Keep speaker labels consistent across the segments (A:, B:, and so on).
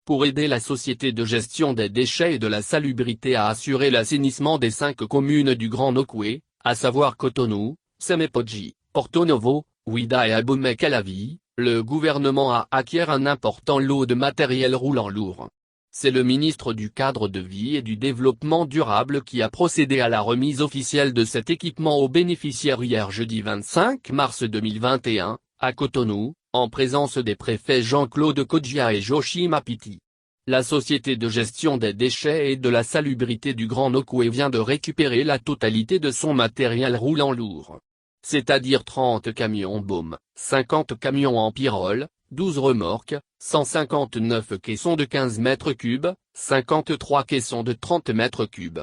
A: pour aider la société de gestion des déchets et de la salubrité à assurer l'assainissement des 5 communes du Grand Nokoué, à savoir Cotonou, Semépodji, Porto Novo, Ouida et Abomey-Calavi, le gouvernement a acquis un important lot de matériel roulant lourd. C'est le ministre du Cadre de vie et du Développement durable qui a procédé à la remise officielle de cet équipement aux bénéficiaires hier jeudi 25 mars 2021, à Cotonou, en présence des préfets Jean-Claude Kodjia et Joachim Apiti. La société de gestion des déchets et de la salubrité du Grand Nokoué vient de récupérer la totalité de son matériel roulant lourd. C'est-à-dire 30 camions baumes, 50 camions en pyrrole, 12 remorques, 159 caissons de 15 mètres cubes, 53 caissons de 30 mètres cubes.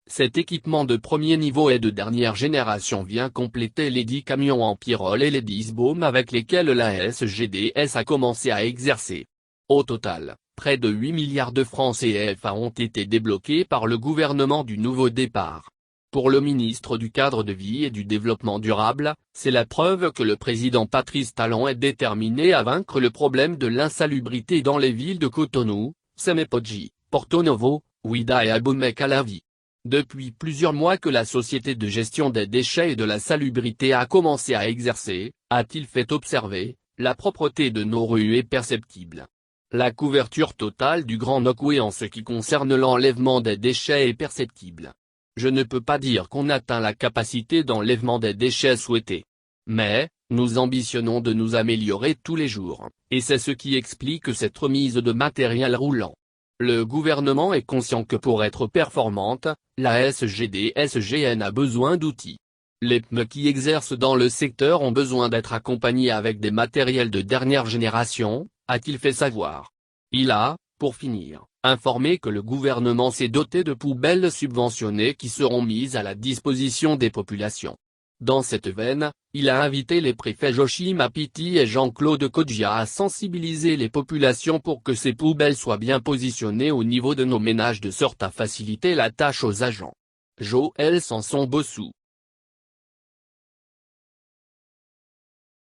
A: Cet équipement de premier niveau et de dernière génération vient compléter les 10 camions en pyrrole et les 10 baumes avec lesquels la SGDS a commencé à exercer. Au total, près de 8 milliards de francs CFA ont été débloqués par le gouvernement du nouveau départ. Pour le ministre du Cadre de vie et du Développement durable, c'est la preuve que le président Patrice Talon est déterminé à vaincre le problème de l'insalubrité dans les villes de Cotonou, Semépodji, Porto Novo, Ouida et Abomey-Calavi. Depuis plusieurs mois que la société de gestion des déchets et de la salubrité a commencé à exercer, a-t-il fait observer, la propreté de nos rues est perceptible. La couverture totale du Grand Nokoué en ce qui concerne l'enlèvement des déchets est perceptible. Je ne peux pas dire qu'on atteint la capacité d'enlèvement des déchets souhaitée. Mais, nous ambitionnons de nous améliorer tous les jours, et c'est ce qui explique cette remise de matériel roulant. Le gouvernement est conscient que pour être performante, la SGDSGN a besoin d'outils. Les PME qui exercent dans le secteur ont besoin d'être accompagnés avec des matériels de dernière génération, a-t-il fait savoir. Il a, pour finir, informé que le gouvernement s'est doté de poubelles subventionnées qui seront mises à la disposition des populations. Dans cette veine, il a invité les préfets Joachim Apiti et Jean-Claude Kodjia à sensibiliser les populations pour que ces poubelles soient bien positionnées au niveau de nos ménages de sorte à faciliter la tâche aux agents. Joël Sanson Bossou.